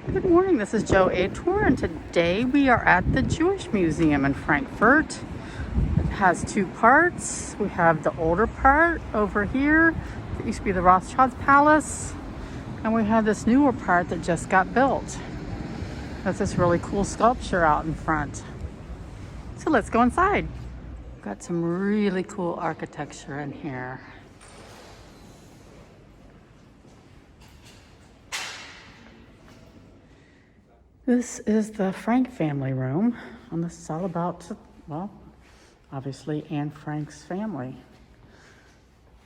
Good morning, this is Joe Ator, and today we are at the Jewish Museum in Frankfurt. It has two parts. We have the older part over here. It used to be the Rothschild's palace. And we have this newer part that just got built. That's this really cool sculpture out in front. So let's go inside. Got some really cool architecture in here. This is the Frank family room, and this is all about, well, obviously Anne Frank's family.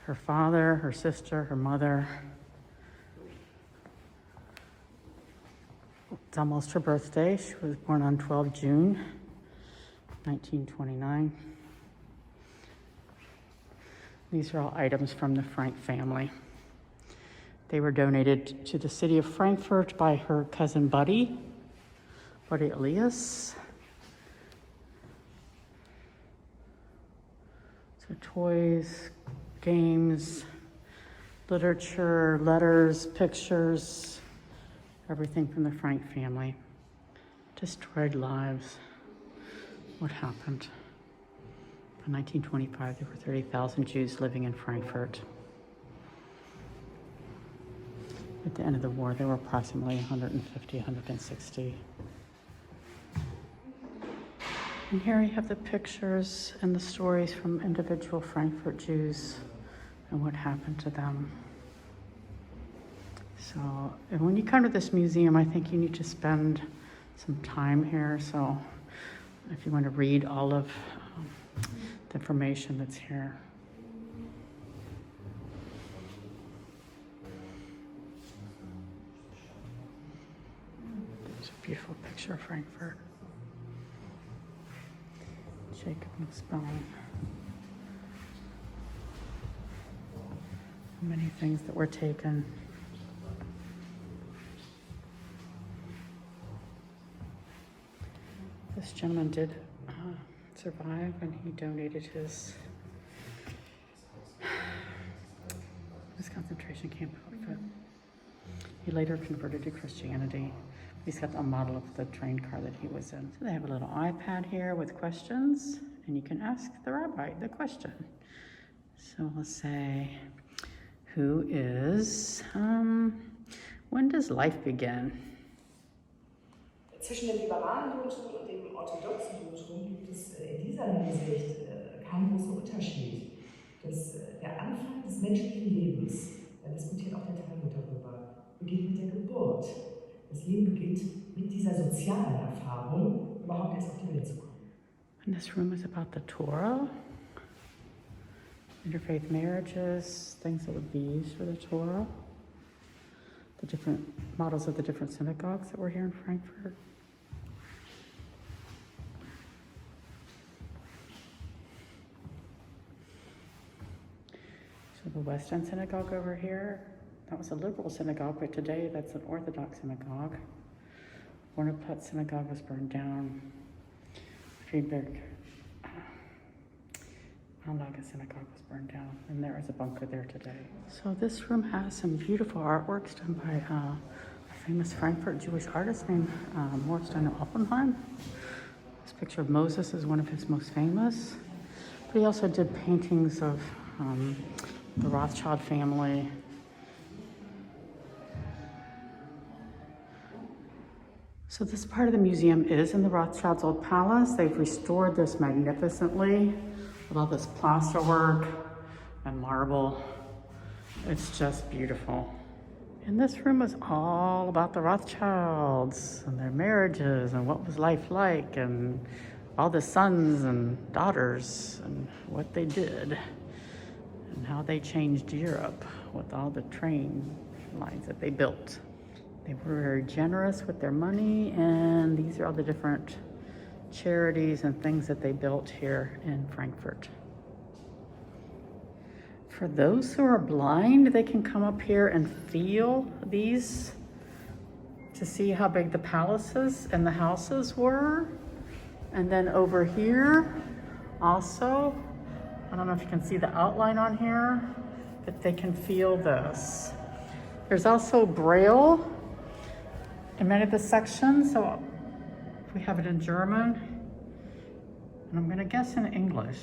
Her father, her sister, her mother. It's almost her birthday. She was born on 12 June, 1929. These are all items from the Frank family. They were donated to the city of Frankfurt by her cousin Buddy Elias. So toys, games, literature, letters, pictures, everything from the Frank family. Destroyed lives. What happened? In 1925, there were 30,000 Jews living in Frankfurt. At the end of the war, there were approximately 150, 160. And here you have the pictures and the stories from individual Frankfurt Jews and what happened to them. So, and when you come to this museum, I think you need to spend some time here. So if you want to read all of the information that's here. There's a beautiful picture of Frankfurt. Jacob and spelling. Many things that were taken. This gentleman did survive, and he donated his concentration camp outfit. He later converted to Christianity. He's got a model of the train car that he was in. So they have a little iPad here with questions, and you can ask the rabbi the question. So we'll say, when does life begin? Zwischen dem liberalen Judentum und dem orthodoxen Judentum gibt es in dieser Hinsicht keinen großen Unterschied. Der Anfang des menschlichen Lebens, da diskutiert auch der Talmud darüber, beginnt mit der Geburt. Das Leben beginnt mit dieser sozialen Erfahrung, überhaupt erst auf die Welt zu kommen. And this room is about the Torah, interfaith marriages, things that would be used for the Torah, the different models of the different synagogues that were here in Frankfurt. So the West End Synagogue over here, that was a liberal synagogue, but today that's an Orthodox synagogue. Brandtplatz synagogue was burned down. Friedberg Anlage synagogue was burned down, and there is a bunker there today. So this room has some beautiful artworks done by a famous Frankfurt Jewish artist named Morris Oppenheim. This picture of Moses is one of his most famous, but he also did paintings of the Rothschild family. So this part of the museum is in the Rothschild's old palace. They've restored this magnificently with all this plasterwork and marble. It's just beautiful. And this room is all about the Rothschilds and their marriages and what was life like and all the sons and daughters and what they did and how they changed Europe with all the train lines that they built. They were very generous with their money, and these are all the different charities and things that they built here in Frankfurt. For those who are blind, they can come up here and feel these to see how big the palaces and the houses were. And then over here, also, I don't know if you can see the outline on here, but they can feel this. There's also Braille in many of the sections. So we have it in German, and I'm gonna guess in English.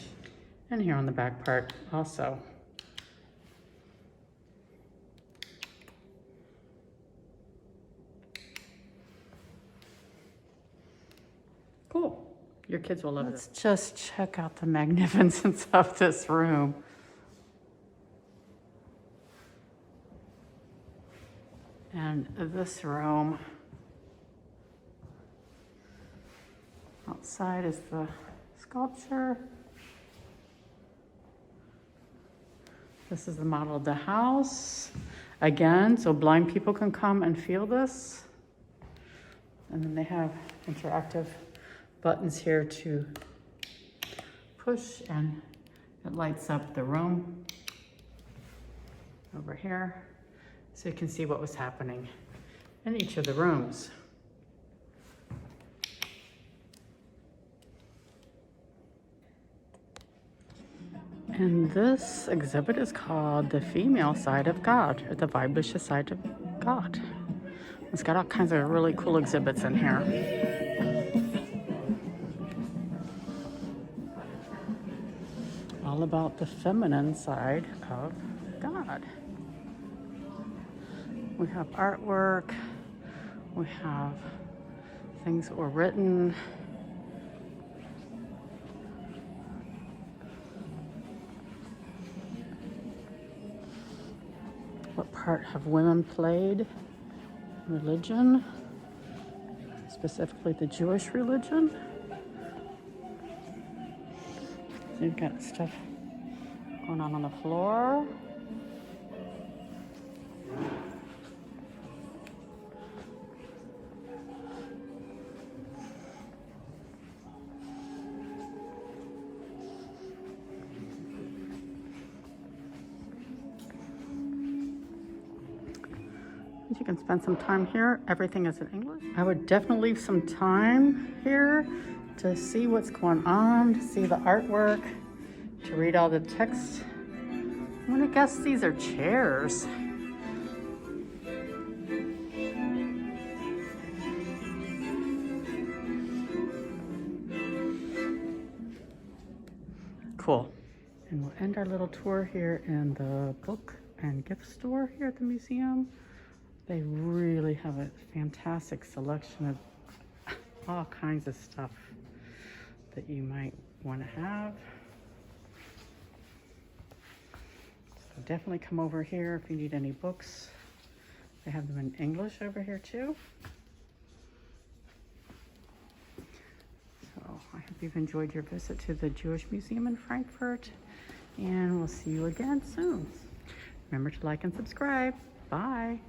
And here on the back part also. Cool. Your kids will love it. Let's just check out the magnificence of this room. And this room, outside is the sculpture. This is the model of the house. Again, so blind people can come and feel this. And then they have interactive buttons here to push, and it lights up the room over here. So you can see what was happening in each of the rooms. And this exhibit is called The Female Side of God, or the Weibliche Side of God. It's got all kinds of really cool exhibits in here. All about the feminine side of God. We have artwork, we have things that were written. What part have women played? Religion, specifically the Jewish religion. So you've got stuff going on the floor. You can spend some time here. Everything is in English. I would definitely leave some time here to see what's going on, to see the artwork, to read all the text. I'm gonna guess these are chairs. Cool. And we'll end our little tour here in the book and gift store here at the museum. They really have a fantastic selection of all kinds of stuff that you might want to have. So definitely come over here if you need any books. They have them in English over here too. So I hope you've enjoyed your visit to the Jewish Museum in Frankfurt, and we'll see you again soon. Remember to like and subscribe. Bye.